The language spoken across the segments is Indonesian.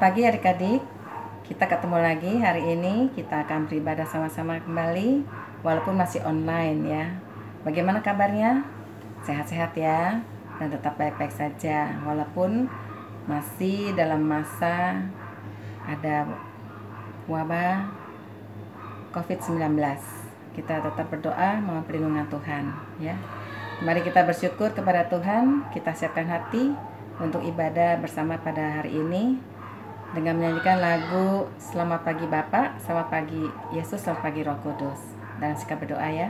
pagi adik-adik, kita ketemu lagi hari ini. Kita akan beribadah sama-sama kembali walaupun masih online ya. Bagaimana kabarnya? Sehat-sehat ya, dan tetap baik-baik saja walaupun masih dalam masa ada wabah COVID-19. Kita tetap berdoa mohon perlindungan Tuhan ya. Mari kita bersyukur kepada Tuhan, kita siapkan hati untuk ibadah bersama pada hari ini dengan menyanyikan lagu Selamat Pagi Bapa, Selamat Pagi Yesus, Selamat Pagi Roh Kudus. Dan sikap berdoa ya.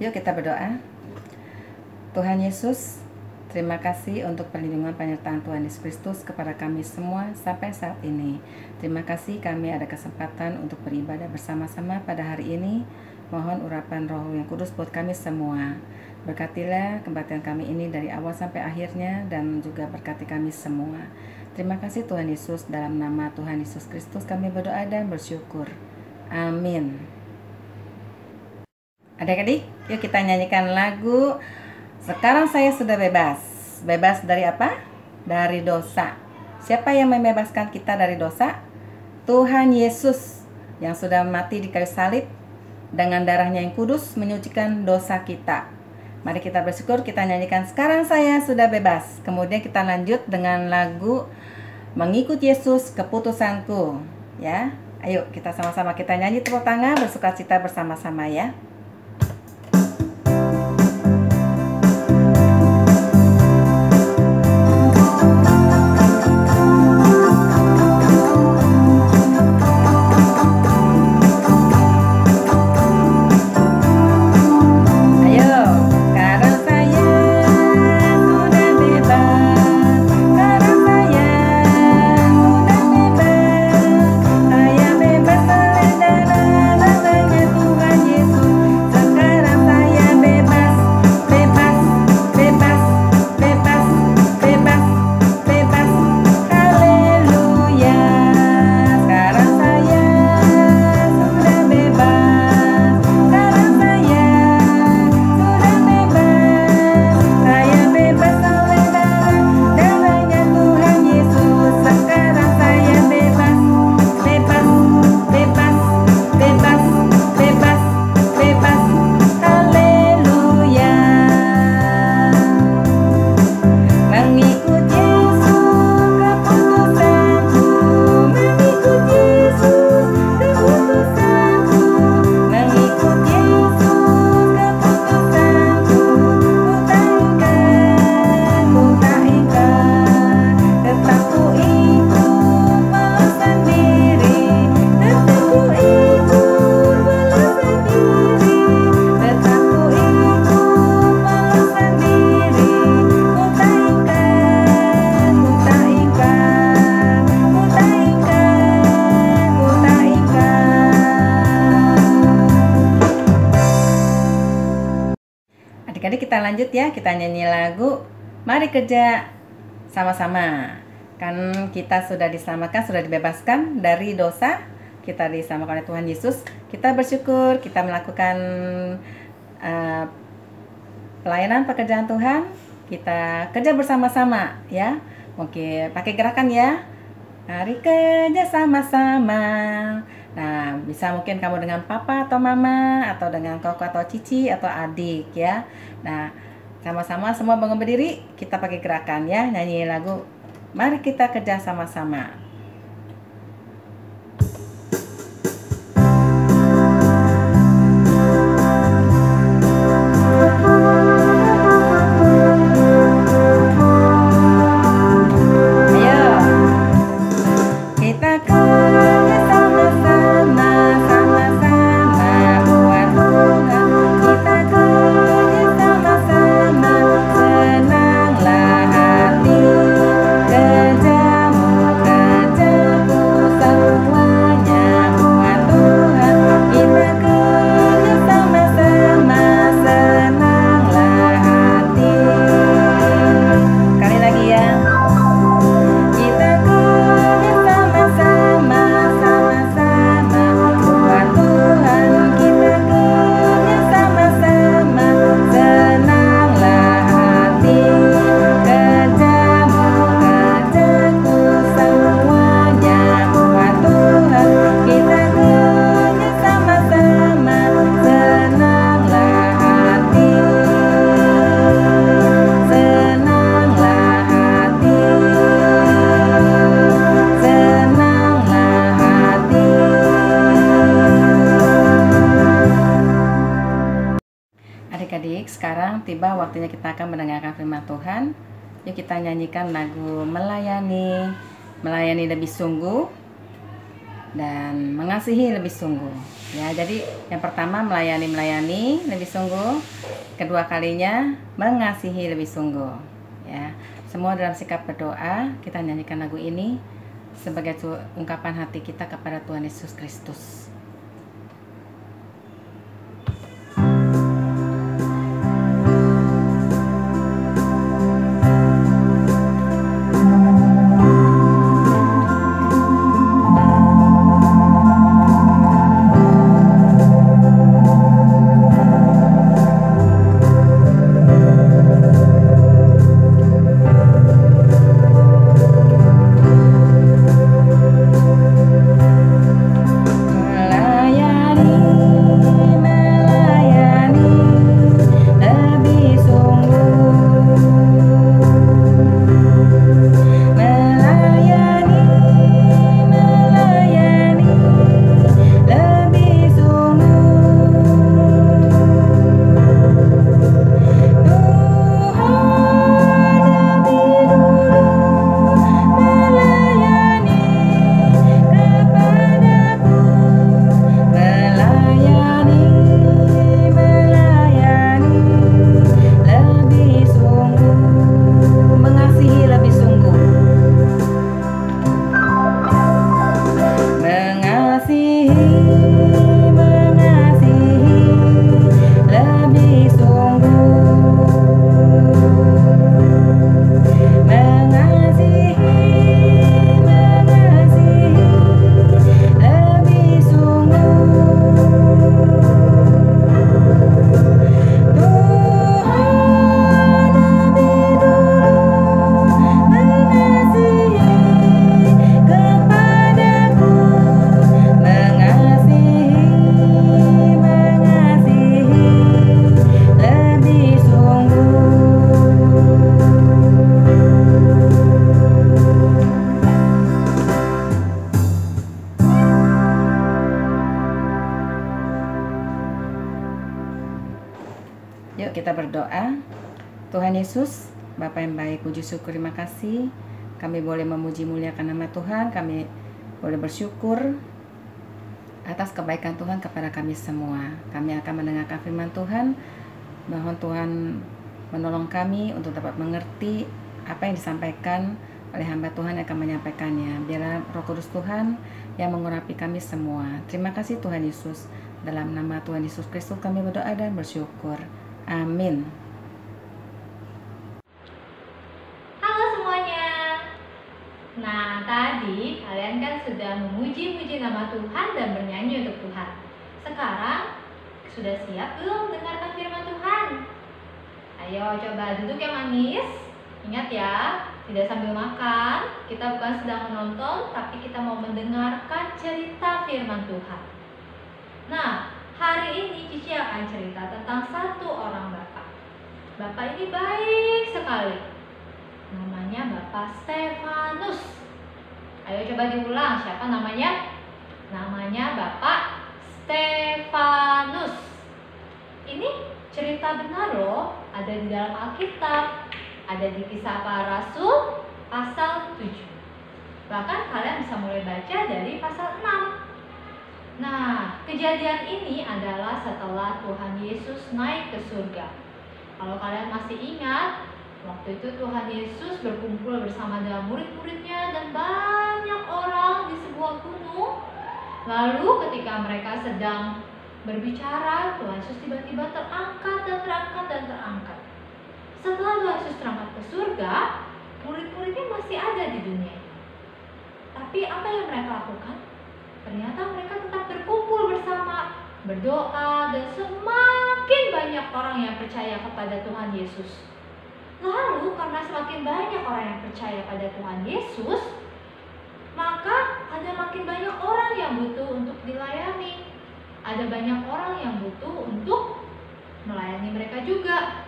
Yuk kita berdoa. Tuhan Yesus, terima kasih untuk perlindungan penyertaan Tuhan Yesus Kristus kepada kami semua sampai saat ini. Terima kasih kami ada kesempatan untuk beribadah bersama-sama pada hari ini. Mohon urapan Roh yang Kudus buat kami semua. Berkatilah kebaktian kami ini dari awal sampai akhirnya dan juga berkati kami semua. Terima kasih Tuhan Yesus, dalam nama Tuhan Yesus Kristus kami berdoa dan bersyukur. Amin. Adik-adik, yuk kita nyanyikan lagu Sekarang Saya Sudah Bebas. Bebas dari apa? Dari dosa. Siapa yang membebaskan kita dari dosa? Tuhan Yesus yang sudah mati di kayu salib, dengan darahnya yang kudus menyucikan dosa kita. Mari kita bersyukur, kita nyanyikan Sekarang Saya Sudah Bebas. Kemudian kita lanjut dengan lagu Mengikut Yesus Keputusanku. Ya, ayo kita sama-sama kita nyanyi tepuk tangan, bersukacita bersama-sama ya. Adik-adik kita lanjut ya, kita nyanyi lagu Mari kerja sama-sama. Kan kita sudah diselamatkan, sudah dibebaskan dari dosa. Kita diselamatkan oleh Tuhan Yesus. Kita bersyukur, kita melakukan pelayanan pekerjaan Tuhan. Kita kerja bersama-sama ya. Mungkin pakai gerakan ya. Mari kerja sama-sama. Nah, bisa mungkin kamu dengan papa atau mama, atau dengan koko atau cici atau adik ya. Nah, sama-sama semua bangun berdiri, kita pakai gerakan ya, nyanyi lagu Mari Kita Kerja Sama-sama. Adik-adik, sekarang tiba waktunya kita akan mendengarkan firman Tuhan. Yuk kita nyanyikan lagu Melayani, melayani lebih sungguh dan mengasihi lebih sungguh. Ya, jadi yang pertama melayani lebih sungguh, kedua kalinya mengasihi lebih sungguh. Ya, semua dalam sikap berdoa kita nyanyikan lagu ini sebagai ungkapan hati kita kepada Tuhan Yesus Kristus. Yuk kita berdoa. Tuhan Yesus, Bapa yang baik, puji syukur terima kasih. Kami boleh memuji muliakan nama Tuhan. Kami boleh bersyukur atas kebaikan Tuhan kepada kami semua. Kami akan mendengarkan firman Tuhan. Mohon Tuhan menolong kami untuk dapat mengerti apa yang disampaikan oleh hamba Tuhan yang akan menyampaikannya. Biarlah Roh Kudus Tuhan yang mengurapi kami semua. Terima kasih Tuhan Yesus. Dalam nama Tuhan Yesus Kristus kami berdoa dan bersyukur. Amin. Nah, tadi kalian kan sudah memuji-muji nama Tuhan dan bernyanyi untuk Tuhan. Sekarang sudah siap belum mendengarkan firman Tuhan? Ayo coba duduk yang manis. Ingat ya, tidak sambil makan. Kita bukan sedang menonton, tapi kita mau mendengarkan cerita firman Tuhan. Nah, hari ini Cici akan cerita tentang satu orang bapak. Bapak ini baik sekali. Namanya Bapak Stefanus. Ayo coba diulang, siapa namanya? Namanya Bapak Stefanus. Ini cerita benar loh, ada di dalam Alkitab, ada di Kisah Para Rasul pasal 7. Bahkan kalian bisa mulai baca dari pasal 6. Nah, kejadian ini adalah setelah Tuhan Yesus naik ke surga. Kalau kalian masih ingat, waktu itu Tuhan Yesus berkumpul bersama dengan murid-muridnya dan banyak orang di sebuah gunung. Lalu ketika mereka sedang berbicara, Tuhan Yesus tiba-tiba terangkat dan terangkat dan terangkat. Setelah Tuhan Yesus terangkat ke surga, murid-muridnya masih ada di dunia ini. Tapi apa yang mereka lakukan? Ternyata mereka tetap berkumpul bersama, berdoa, dan semakin banyak orang yang percaya kepada Tuhan Yesus. Lalu karena semakin banyak orang yang percaya pada Tuhan Yesus, maka ada makin banyak orang yang butuh untuk dilayani. Ada banyak orang yang butuh untuk melayani mereka juga.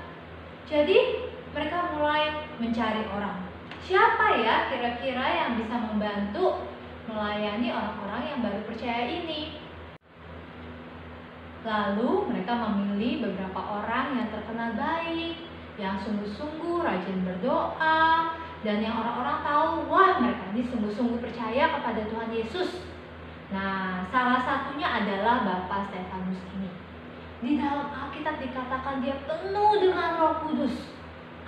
Jadi mereka mulai mencari orang. Siapa ya kira-kira yang bisa membantu melayani orang-orang yang baru percaya ini? Lalu mereka memilih beberapa orang yang terkenal baik, yang sungguh-sungguh rajin berdoa, dan yang orang-orang tahu, wah mereka ini sungguh-sungguh percaya kepada Tuhan Yesus. Nah, salah satunya adalah Bapak Stefanus ini. Di dalam Alkitab dikatakan dia penuh dengan Roh Kudus.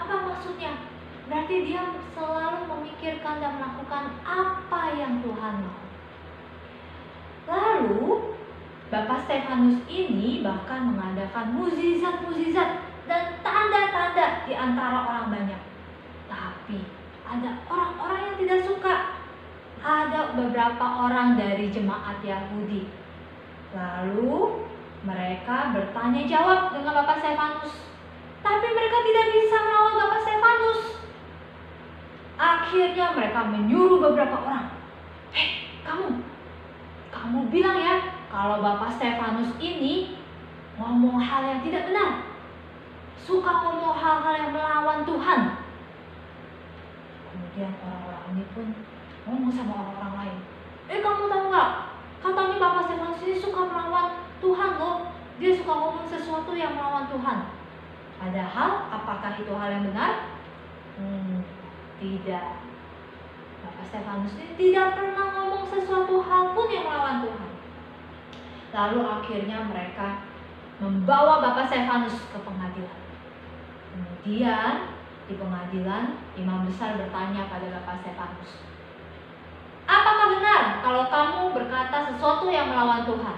Apa maksudnya? Berarti dia selalu memikirkan dan melakukan apa yang Tuhan mau. Lalu, Bapak Stefanus ini bahkan mengadakan mukjizat-mukjizat dan tanda-tanda di antara orang banyak. Tapi ada orang-orang yang tidak suka. Ada beberapa orang dari jemaat Yahudi. Lalu mereka bertanya jawab dengan Bapak Stefanus. Tapi mereka tidak bisa melawan Bapak Stefanus. Akhirnya mereka menyuruh beberapa orang. Kamu bilang ya kalau Bapak Stefanus ini ngomong hal yang tidak benar. Suka ngomong hal-hal yang melawan Tuhan. Kemudian orang-orang ini pun ngomong sama orang-orang lain. Kamu tahu nggak? Katanya Bapak Stefanus ini suka melawan Tuhan loh. Dia suka ngomong sesuatu yang melawan Tuhan. Padahal apakah itu hal yang benar? Tidak. Bapak Stefanus ini tidak pernah ngomong sesuatu hal pun yang melawan Tuhan. Lalu akhirnya mereka membawa Bapak Stefanus ke pengadilan. Kemudian di pengadilan, imam besar bertanya pada Bapak Stefanus, apakah benar kalau kamu berkata sesuatu yang melawan Tuhan?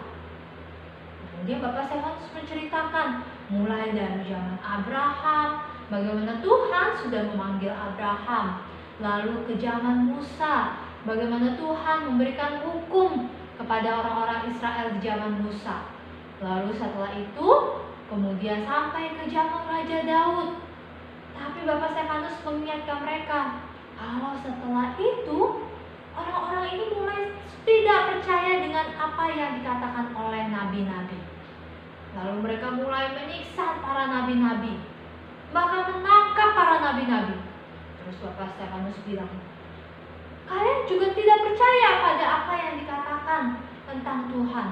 Kemudian Bapak Stefanus menceritakan mulai dari zaman Abraham, bagaimana Tuhan sudah memanggil Abraham, lalu ke zaman Musa, bagaimana Tuhan memberikan hukum kepada orang-orang Israel di zaman Musa. Lalu setelah itu, kemudian sampai ke zaman Raja Daud. Tapi Bapak Stefanus mengingatkan mereka, kalau setelah itu orang-orang ini mulai tidak percaya dengan apa yang dikatakan oleh nabi-nabi. Lalu mereka mulai menyiksa para nabi-nabi, bahkan menangkap para nabi-nabi. Terus Bapak Stefanus bilang, kalian juga tidak percaya pada apa yang dikatakan tentang Tuhan.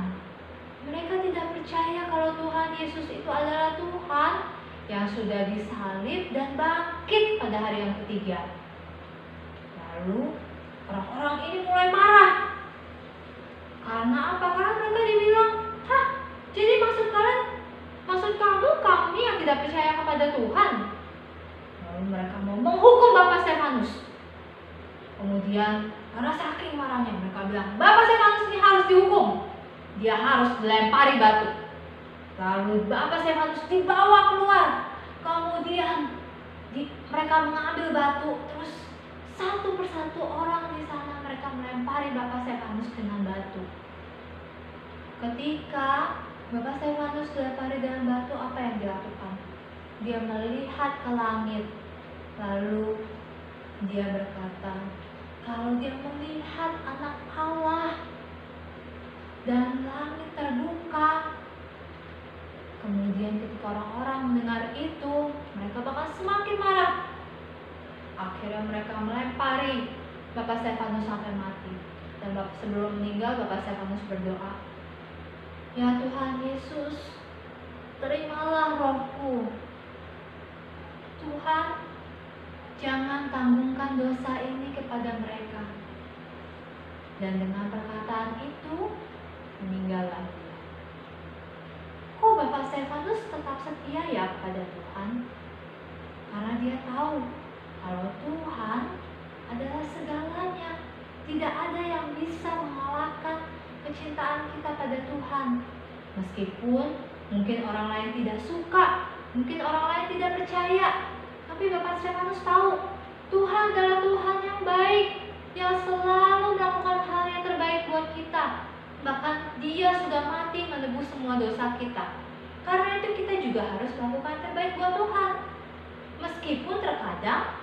Mereka tidak percaya kalau Tuhan Yesus itu adalah Tuhan yang sudah disalib dan bangkit pada hari yang ketiga. Lalu orang-orang ini mulai marah. Karena apa? Karena mereka dibilang, jadi maksud kamu yang tidak percaya kepada Tuhan. Lalu mereka mau menghukum Bapak Stefanus. Kemudian karena saking marahnya mereka bilang, Bapak Stefanus ini harus dihukum. Dia harus dilempari batu. Lalu Bapak Stefanus dibawa keluar. Kemudian mereka mengambil batu, terus satu persatu orang di melempari Bapak Stefanus dengan batu. Ketika Bapak Stefanus dilempari dengan batu, apa yang dilakukan? Dia melihat ke langit, lalu dia berkata, kalau dia melihat Anak Allah dan langit terbuka. Kemudian ketika orang-orang mendengar itu, mereka bakal semakin marah. Akhirnya mereka melempari Bapak Stefanus sampai mati. Dan sebelum meninggal, Bapak Stefanus berdoa, ya Tuhan Yesus, terimalah rohku. Tuhan, jangan tanggungkan dosa ini kepada mereka. Dan dengan perkataan itu, meninggallah dia. Kok Bapak Stefanus tetap setia ya kepada Tuhan? Karena dia tahu kalau Tuhan adalah segalanya. Tidak ada yang bisa mengalahkan kecintaan kita pada Tuhan. Meskipun mungkin orang lain tidak suka, mungkin orang lain tidak percaya, tapi Bapak Stefanus tahu Tuhan adalah Tuhan yang baik, yang selalu melakukan hal yang terbaik buat kita. Bahkan Dia sudah mati menebus semua dosa kita. Karena itu kita juga harus melakukan yang terbaik buat Tuhan. Meskipun terkadang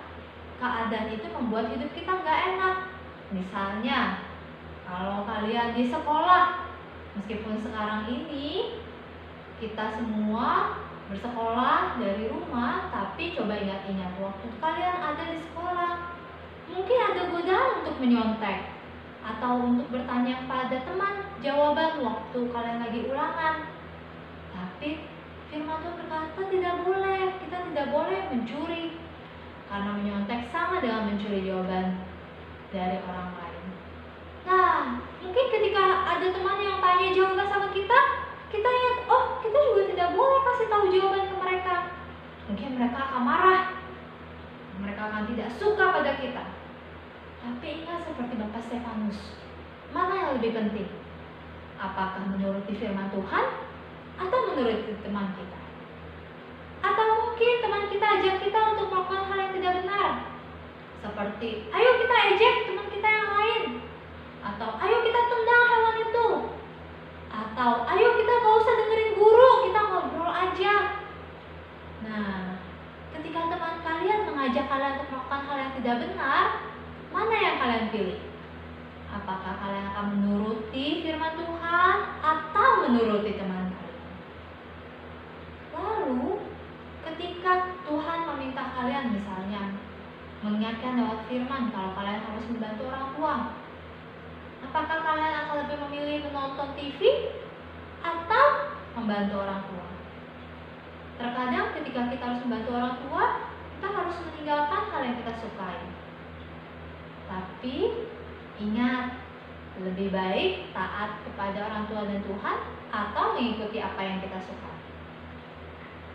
keadaan itu membuat hidup kita nggak enak. Misalnya, kalau kalian di sekolah, meskipun sekarang ini kita semua bersekolah dari rumah, tapi coba ingat-ingat waktu kalian ada di sekolah, mungkin ada godaan untuk menyontek atau untuk bertanya pada teman jawaban waktu kalian lagi ulangan. Tapi firman Tuhan berkata tidak boleh, kita tidak boleh mencuri, karena menyontek sama dengan mencuri jawaban dari orang lain. Nah, mungkin ketika ada teman yang tanya jawaban sama kita ingat, oh kita juga tidak boleh kasih tahu jawaban ke mereka. Mungkin mereka akan marah, mereka akan tidak suka pada kita. Tapi ingat seperti Bapak Stefanus, mana yang lebih penting? Apakah menuruti firman Tuhan atau menuruti teman kita? Atau mungkin teman kita ajak kita untuk melakukan hal yang tidak benar, seperti ayo kita ejek teman kita yang lain, atau ayo kita tendang hewan itu, atau ayo kita gak usah dengerin guru, kita ngobrol aja. Nah, ketika teman kalian mengajak kalian untuk melakukan hal yang tidak benar, mana yang kalian pilih? Apakah kalian akan menuruti firman Tuhan atau menuruti teman kalian? Lalu, ketika Tuhan meminta kalian misalnya mengingatkan lewat firman kalau kalian harus membantu orang tua, apakah kalian akan lebih memilih menonton TV atau membantu orang tua? Terkadang ketika kita harus membantu orang tua, kita harus meninggalkan hal yang kita sukai. Tapi ingat, lebih baik taat kepada orang tua dan Tuhan atau mengikuti apa yang kita suka.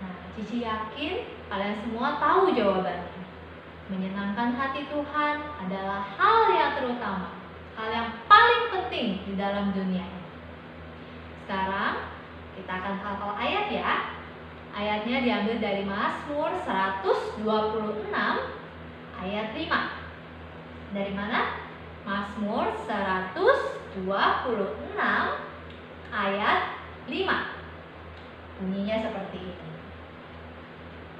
Nah, Cici yakin kalian semua tahu jawabannya. Menyenangkan hati Tuhan adalah hal yang terutama, hal yang paling penting di dalam dunia. Sekarang kita akan hafal ayat ya. Ayatnya diambil dari Mazmur 126 ayat 5. Dari mana? Mazmur 126 ayat 5. Bunyinya seperti ini.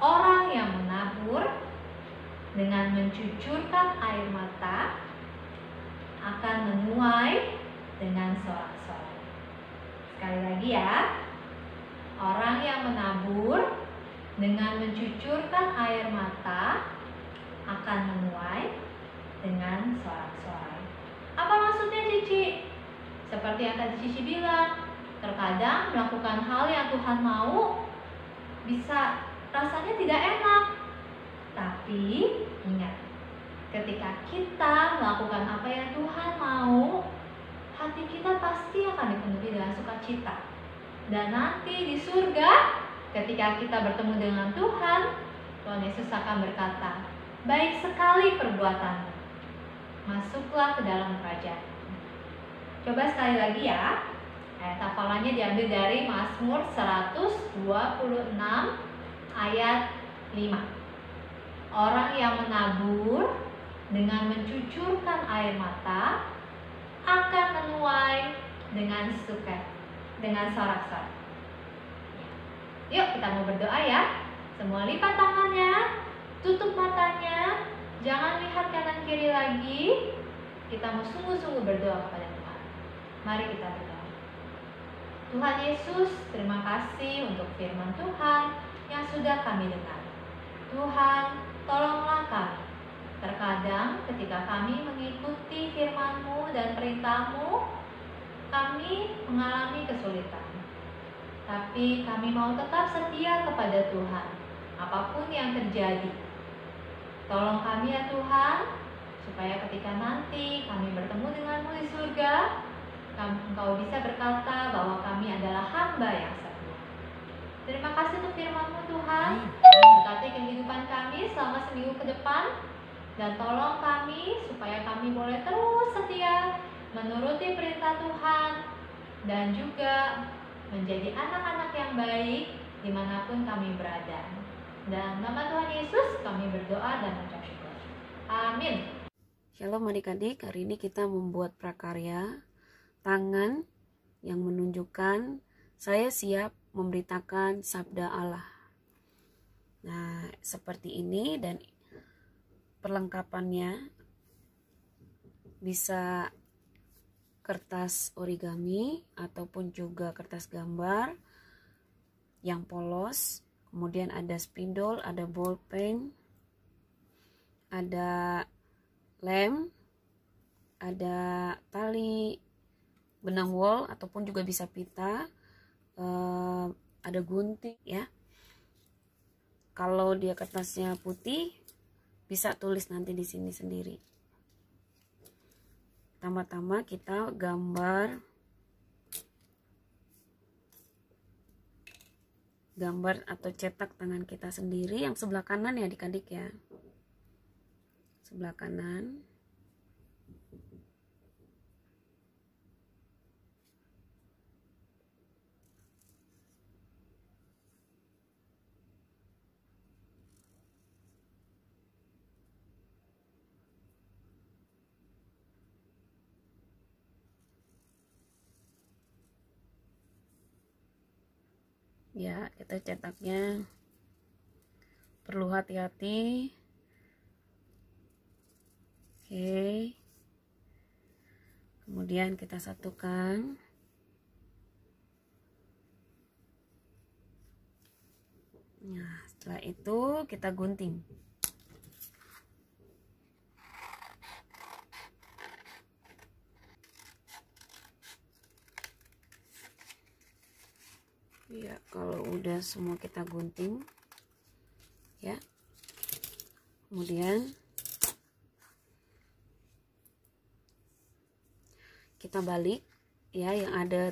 Orang yang menabur dengan mencucurkan air mata akan menuai dengan sorak-sorai. Sekali lagi ya. Orang yang menabur dengan mencucurkan air mata akan menuai dengan sorak-sorai. Apa maksudnya Cici? Seperti yang tadi Cici bilang, terkadang melakukan hal yang Tuhan mau bisa rasanya tidak enak. Tapi ingat, ketika kita melakukan apa yang Tuhan mau, hati kita pasti akan dipenuhi dengan sukacita. Dan nanti di surga, ketika kita bertemu dengan Tuhan, Tuhan Yesus akan berkata, baik sekali perbuatanmu, masuklah ke dalam kerajaan. Coba sekali lagi ya. Ayat hafalannya diambil dari Mazmur 126 ayat 5. Orang yang menabur dengan mencucurkan air mata akan menuai dengan suka, dengan sorak-sorai. Yuk kita mau berdoa ya. Semua lipat tangannya, tutup matanya, jangan lihat kanan kiri lagi. Kita mau sungguh-sungguh berdoa kepada Tuhan. Mari kita berdoa. Tuhan Yesus, terima kasih untuk firman Tuhan yang sudah kami dengar. Tuhan, tolonglah kami. Terkadang ketika kami mengikuti firman-Mu dan perintah-Mu, kami mengalami kesulitan. Tapi kami mau tetap setia kepada Tuhan, apapun yang terjadi. Tolong kami ya Tuhan, supaya ketika nanti kami bertemu denganmu di surga, Engkau bisa berkata bahwa kami adalah hamba yang setia. Terima kasih untuk firman-Mu Tuhan. Berkati kehidupan kami selama seminggu ke depan, dan tolong kami supaya kami boleh terus setia menuruti perintah Tuhan, dan juga menjadi anak-anak yang baik dimanapun kami berada. Dan nama Tuhan Yesus kami berdoa dan mengucap syukur. Amin. Shalom adik-adik, hari ini kita membuat prakarya tangan yang menunjukkan saya siap memberitakan sabda Allah. Nah, seperti ini, dan perlengkapannya bisa kertas origami ataupun juga kertas gambar yang polos, kemudian ada spidol, ada bolpen, ada lem, ada tali benang wol ataupun juga bisa pita, ada gunting ya. Kalau dia kertasnya putih, bisa tulis nanti di sini sendiri. Pertama-tama kita gambar atau cetak tangan kita sendiri yang sebelah kanan ya adik-adik ya. Sebelah kanan. Ya, kita cetaknya perlu hati-hati. Oke. Kemudian kita satukan. Nah, setelah itu kita gunting. Ya, kalau udah semua kita gunting ya, kemudian kita balik ya, yang ada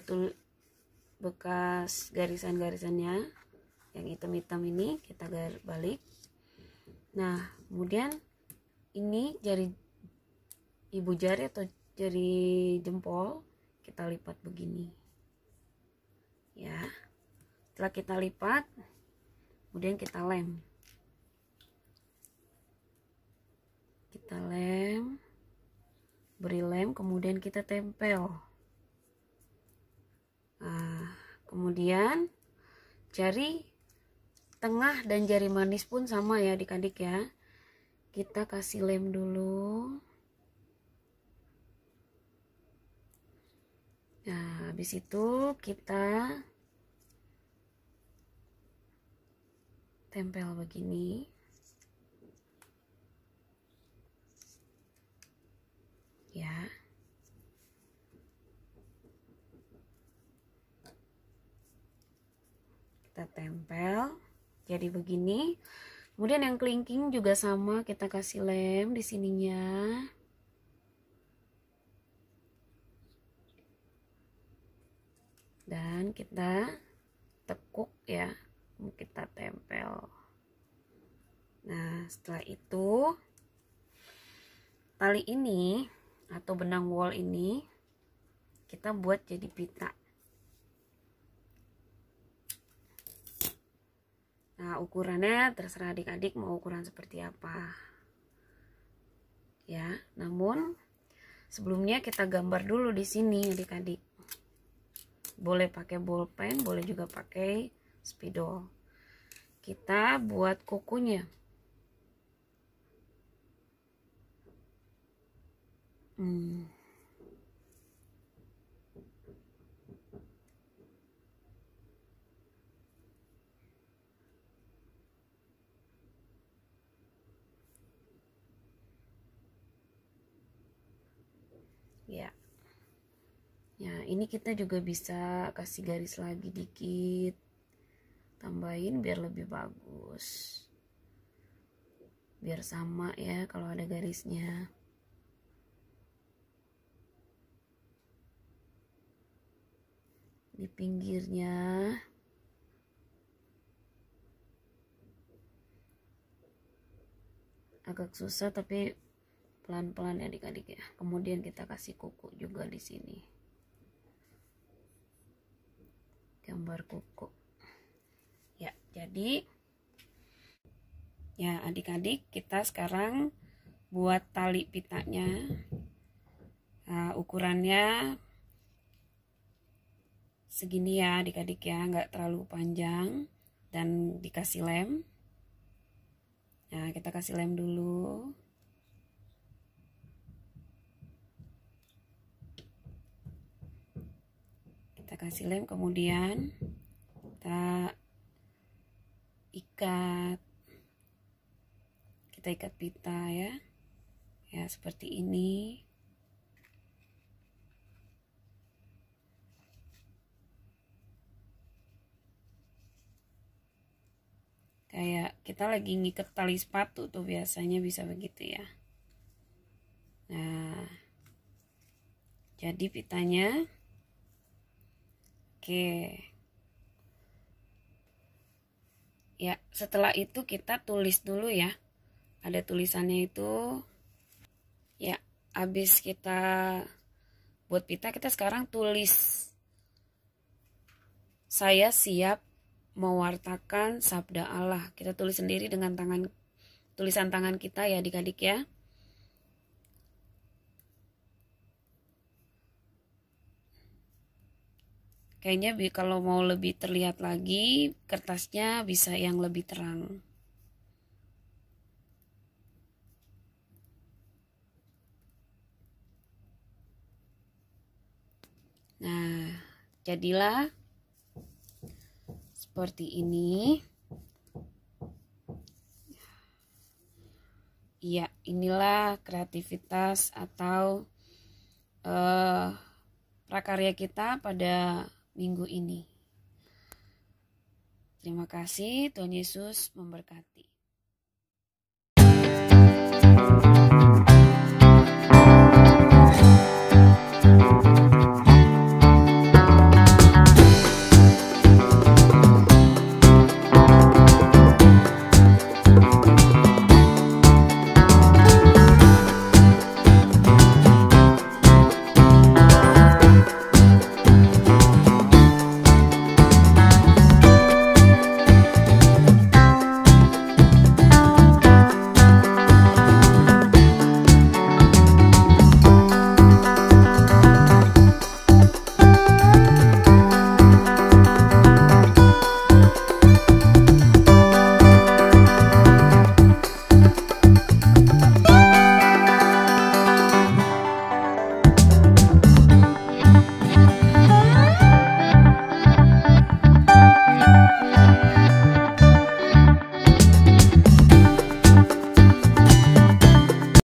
bekas garisan-garisannya yang hitam-hitam ini kita balik. Nah, kemudian ini jari ibu jari atau jari jempol kita lipat begini ya. Setelah kita lipat, kemudian kita lem. Kita lem, beri lem, kemudian kita tempel. Nah, kemudian jari tengah dan jari manis pun sama ya adik-adik ya. Kita kasih lem dulu. Nah, habis itu kita tempel begini ya. Kita tempel jadi begini. Kemudian yang kelingking juga sama, kita kasih lem di sininya. Dan kita tekuk ya. Kita tempel. Nah, setelah itu tali ini atau benang wol ini kita buat jadi pita. Nah, ukurannya terserah adik-adik mau ukuran seperti apa ya. Namun Sebelumnya kita gambar dulu di sini adik-adik. Boleh pakai bolpen, boleh juga pakai spidol. Kita buat kukunya. Ya. Ya, ini kita juga bisa kasih garis lagi dikit. Tambahin biar lebih bagus. Biar sama ya kalau ada garisnya. Di pinggirnya. Agak susah tapi pelan-pelan ya adik-adik ya. Kemudian kita kasih kuku juga di sini. Gambar kuku. Ya, jadi ya adik-adik, kita sekarang buat tali pitanya. Nah, ukurannya segini ya adik-adik ya, nggak terlalu panjang dan dikasih lem. Nah, kita kasih lem dulu. Kita kasih lem, kemudian kita ikat. Kita ikat pita ya. Ya, seperti ini. Kayak kita lagi ngikat tali sepatu tuh biasanya bisa begitu ya. Nah, jadi pitanya. Oke. Ya, setelah itu kita tulis dulu ya. Ada tulisannya itu. Ya, habis kita buat pita, kita sekarang tulis. Saya siap mewartakan sabda Allah. Kita tulis sendiri dengan tulisan tangan kita ya adik-adik ya. Kayaknya kalau mau lebih terlihat lagi, kertasnya bisa yang lebih terang. Nah, jadilah seperti ini. Iya, inilah kreativitas atau prakarya kita pada minggu ini. Terima kasih, Tuhan Yesus memberkati.